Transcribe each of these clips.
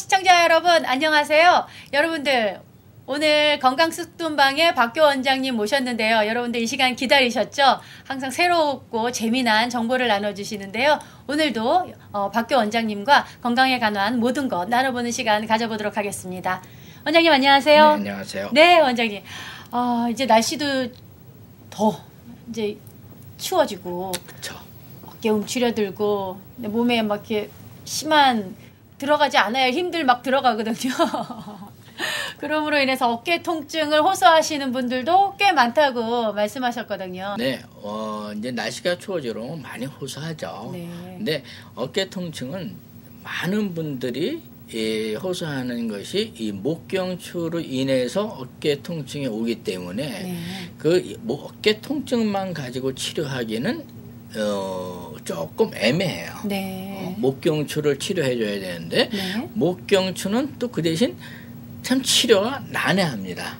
시청자 여러분 안녕하세요. 여러분들 오늘 건강숙둔방에 박교 원장님 모셨는데요. 여러분들 이 시간 기다리셨죠? 항상 새롭고 재미난 정보를 나눠주시는데요. 오늘도 박교 원장님과 건강에 관한 모든 것 나눠보는 시간 가져보도록 하겠습니다. 원장님 안녕하세요. 네, 안녕하세요. 네, 원장님. 이제 날씨도 더 이제 추워지고 그렇죠. 어깨 움츠려들고 몸에 막 이렇게 심한 들어가지 않아야 힘들 막 들어가거든요. 그러므로 인해서 어깨 통증을 호소하시는 분들도 꽤 많다고 말씀하셨거든요. 네, 이제 날씨가 추워지면 많이 호소하죠. 네. 근데 어깨 통증은 많은 분들이 호소하는 것이 이 목경추로 인해서 어깨 통증이 오기 때문에 네. 그 어깨 통증만 가지고 치료하기는 조금 애매해요. 네. 목경추를 치료해줘야 되는데 네. 목경추는 또 그 대신 참 치료가 난해합니다.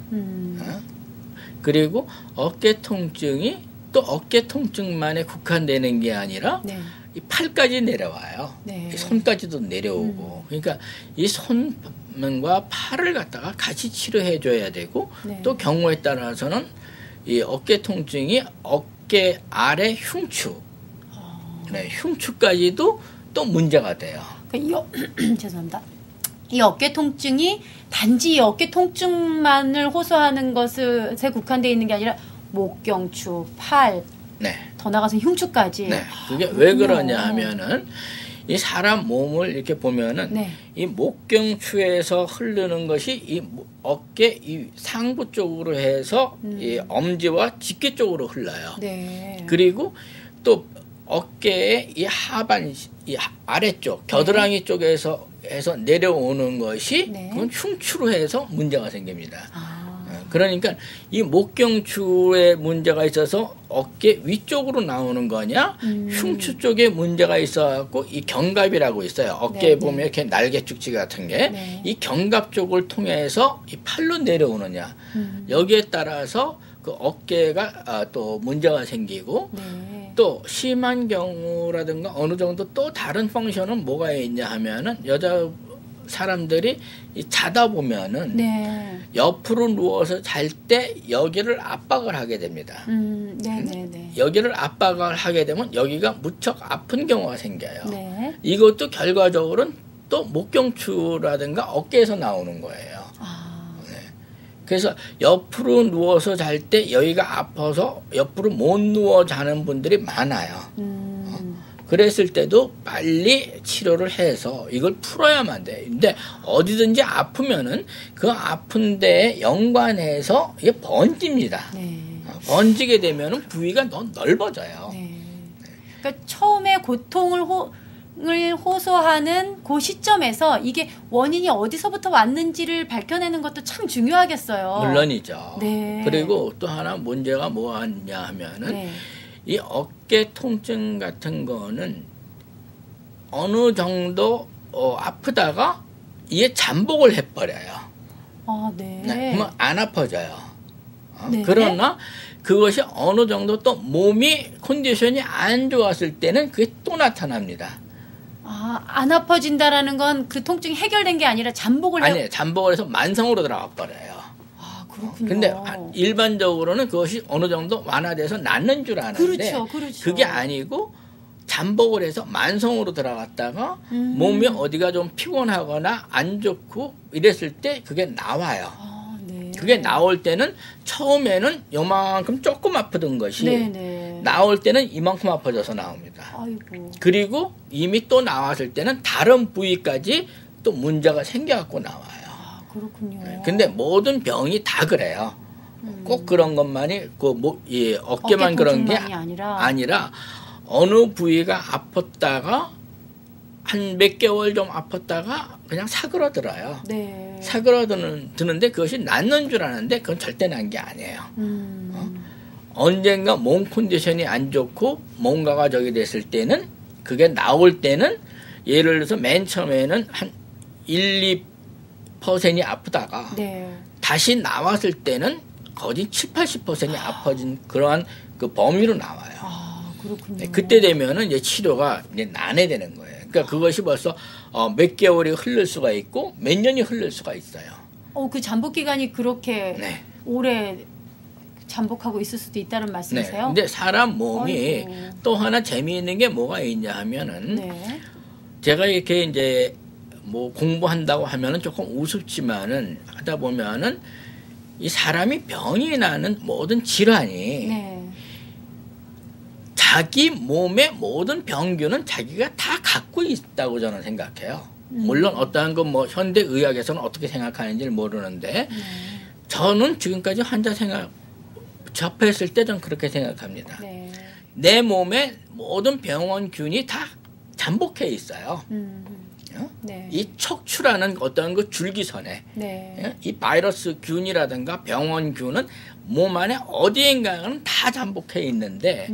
그리고 어깨 통증이 또 어깨 통증만에 국한되는 게 아니라 네. 이 팔까지 내려와요. 네. 이 손까지도 내려오고 그러니까 이 손과 팔을 갖다가 같이 치료해줘야 되고 네. 또 경우에 따라서는 이 어깨 통증이 어깨 아래 흉추, 네, 흉추까지도 또 문제가 돼요. 죄송합니다. 이 어깨 통증이 단지 어깨 통증만을 호소하는 것에 국한되어 있는 게 아니라 목경추, 팔, 네. 더 나가서 흉추까지. 네. 그게 왜 그러냐 하면은 이 사람 몸을 이렇게 보면은 네. 이 목경추에서 흐르는 것이 이 어깨 이 상부 쪽으로 해서 이 엄지와 집게 쪽으로 흘러요. 네. 그리고 또 어깨의 이 하반 이 아래쪽 겨드랑이 네. 쪽에서 해서 내려오는 것이 네. 그건 흉추로 해서 문제가 생깁니다. 아. 그러니까 이 목경추에 문제가 있어서 어깨 위쪽으로 나오는 거냐 흉추 쪽에 문제가 있어갖고 이 견갑이라고 있어요. 어깨에 네, 보면 이렇게 날개 축지 같은 게 이 네. 견갑 쪽을 통해서 이 팔로 내려오느냐 여기에 따라서 그 어깨가 또 문제가 생기고 네. 또 심한 경우라든가 어느 정도 또 다른 펑션은 뭐가 있냐 하면은 여자 사람들이 자다 보면은 네. 옆으로 누워서 잘 때 여기를 압박을 하게 됩니다. 네네네. 여기를 압박을 하게 되면 여기가 무척 아픈 경우가 생겨요. 네. 이것도 결과적으로는 또 목경추라든가 어깨에서 나오는 거예요. 아. 그래서 옆으로 누워서 잘 때 여기가 아파서 옆으로 못 누워 자는 분들이 많아요. 그랬을 때도 빨리 치료를 해서 이걸 풀어야만 돼. 근데 어디든지 아프면은 그 아픈 데에 연관해서 이게 번집니다. 네. 번지게 되면은 부위가 더 넓어져요. 네. 그러니까 처음에 고통을 호소하는 그 시점에서 이게 원인이 어디서부터 왔는지를 밝혀내는 것도 참 중요하겠어요. 물론이죠. 네. 그리고 또 하나 문제가 뭐냐 하면은 네. 이 어깨 통증 같은 거는 어느 정도 아프다가 이게 잠복을 해버려요. 아, 네. 네, 그러면 안 아파져요. 네. 그러나 그것이 어느 정도 또 몸이 컨디션이 안 좋았을 때는 그게 또 나타납니다. 아, 안 아파진다라는 건 그 통증이 해결된 게 아니라 잠복을 아니에요. 잠복을 해서 만성으로 들어가 버려요. 아, 그렇군요. 근데 일반적으로는 그것이 어느 정도 완화돼서 낫는 줄 아는데 그렇죠, 그렇죠. 그게 아니고 잠복을 해서 만성으로 들어갔다가 몸이 어디가 좀 피곤하거나 안 좋고 이랬을 때 그게 나와요. 아, 네. 그게 나올 때는 처음에는 요만큼 조금 아프던 것이 네네. 나올 때는 이만큼 아파져서 나옵니다. 아이고. 그리고 이미 또 나왔을 때는 다른 부위까지 또 문제가 생겨갖고 나와요. 아, 그렇군요. 근데 모든 병이 다 그래요. 꼭 그런 것만이 어깨만 어깨 그런 게 통증만이 아니라 어느 부위가 아팠다가 한 몇 개월 좀 아팠다가 그냥 사그러들어요. 네. 사그러드는데 그것이 낫는 줄 아는데 그건 절대 난 게 아니에요. 언젠가 몸 컨디션이 안 좋고 뭔가가 저기 됐을 때는 그게 나올 때는 예를 들어서 맨 처음에는 한 1, 2%이 아프다가 네. 다시 나왔을 때는 거의 7, 80%이 아파진 그러한 그 범위로 나와요. 아, 그렇군요. 네, 그때 되면은 이제 치료가 이제 난해되는 거예요. 그러니까 그것이 벌써 몇 개월이 흐를 수가 있고 몇 년이 흐를 수가 있어요. 그 잠복 기간이 그렇게 네. 오래 잠복하고 있을 수도 있다는 말씀이세요? 네. 근데 사람 몸이 어이구. 또 하나 재미있는 게 뭐가 있냐 하면은 네. 제가 이렇게 이제 뭐 공부한다고 하면은 조금 우습지만은 하다 보면은 이 사람이 병이 나는 모든 질환이 네. 자기 몸의 모든 병균은 자기가 다 갖고 있다고 저는 생각해요. 물론 어떠한 건 뭐 현대 의학에서는 어떻게 생각하는지를 모르는데 저는 지금까지 환자 접했을 때 전 그렇게 생각합니다. 네. 내 몸에 모든 병원균이 다 잠복해 있어요. 네. 이 척추라는 어떤 그 줄기선에 네. 이 바이러스 균이라든가 병원균은 몸 안에 어디인가는 다 잠복해 있는데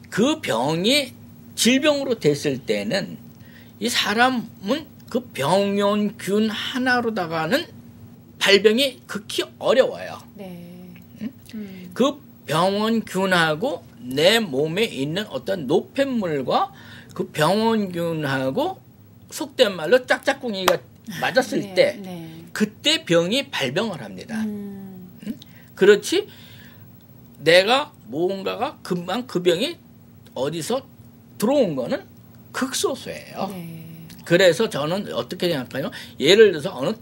그 병이 질병으로 됐을 때는 이 사람은 그 병원균 하나로다가는 발병이 극히 어려워요. 네. 그 병원균하고 내 몸에 있는 어떤 노폐물과 그 병원균하고 속된 말로 짝짝꿍이가 맞았을 네. 때 네. 그때 병이 발병을 합니다. 그렇지 내가 뭔가가 금방 그 병이 어디서 들어온 거는 극소수예요. 네. 그래서 저는 어떻게 생각하냐면 예를 들어서 어느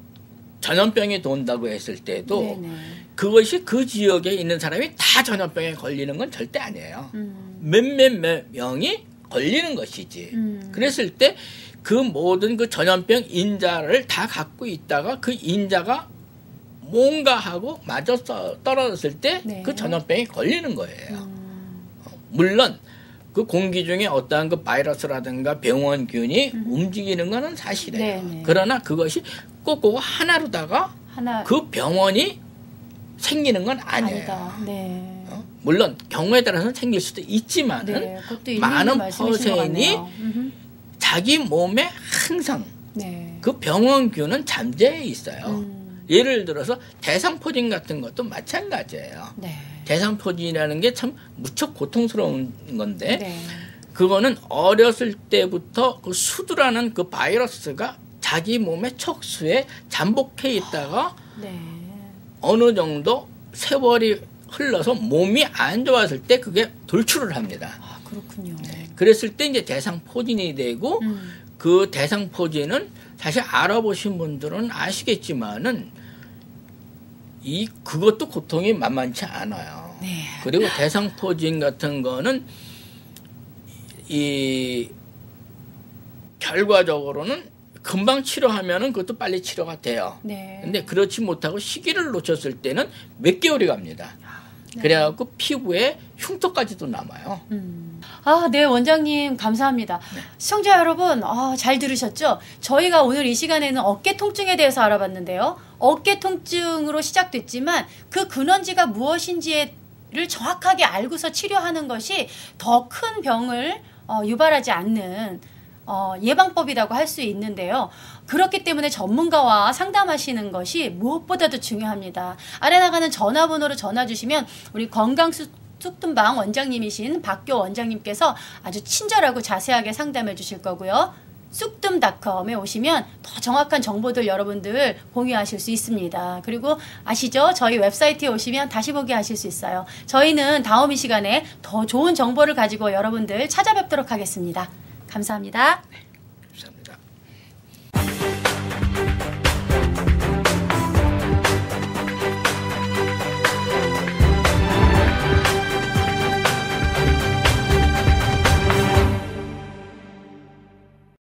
전염병이 돈다고 했을 때도 네. 네. 그것이 그 지역에 있는 사람이 다 전염병에 걸리는 건 절대 아니에요. 몇몇 명이 걸리는 것이지. 그랬을 때 그 모든 그 전염병 인자를 다 갖고 있다가 그 인자가 뭔가 하고 맞아 떨어졌을 때 그 네. 전염병이 걸리는 거예요. 물론 그 공기 중에 어떠한 그 바이러스라든가 병원균이 움직이는 것은 사실이에요. 네, 네. 그러나 그것이 꼭 그거 하나로다가 하나 그 병원이 생기는 건 아니에요. 아니다. 네. 물론 경우에 따라서는 생길 수도 있지만은 네. 그것도 많은 말씀이신 것 퍼센이 같네요. 자기 몸에 항상 네. 그 병원균은 잠재해 있어요. 예를 들어서 대상포진 같은 것도 마찬가지예요. 네. 대상포진이라는 게 참 무척 고통스러운 건데 네. 그거는 어렸을 때부터 그 수두라는 그 바이러스가 자기 몸의 척수에 잠복해 있다가 네. 어느 정도 세월이 흘러서 몸이 안 좋았을 때 그게 돌출을 합니다. 아, 그렇군요. 그랬을 때 이제 대상포진이 되고 그 대상포진은 사실 알아보신 분들은 아시겠지만은 그것도 고통이 만만치 않아요. 네. 그리고 대상포진 같은 거는 결과적으로는 금방 치료하면은 그것도 빨리 치료가 돼요. 네. 근데 그렇지 못하고 시기를 놓쳤을 때는 몇 개월이 갑니다. 네. 그래갖고 피부에 흉터까지도 남아요. 아, 네, 원장님, 감사합니다. 시청자 여러분, 잘 들으셨죠? 저희가 오늘 이 시간에는 어깨 통증에 대해서 알아봤는데요. 어깨 통증으로 시작됐지만 그 근원지가 무엇인지를 정확하게 알고서 치료하는 것이 더 큰 병을 유발하지 않는 예방법이라고 할 수 있는데요. 그렇기 때문에 전문가와 상담하시는 것이 무엇보다도 중요합니다. 아래 나가는 전화번호로 전화 주시면 우리 건강쑥뜸방 원장님이신 박교 원장님께서 아주 친절하고 자세하게 상담해 주실 거고요. 쑥뜸닷컴에 오시면 더 정확한 정보들 여러분들 공유하실 수 있습니다. 그리고 아시죠? 저희 웹사이트에 오시면 다시 보기 하실 수 있어요. 저희는 다음 이 시간에 더 좋은 정보를 가지고 여러분들 찾아뵙도록 하겠습니다. 감사합니다.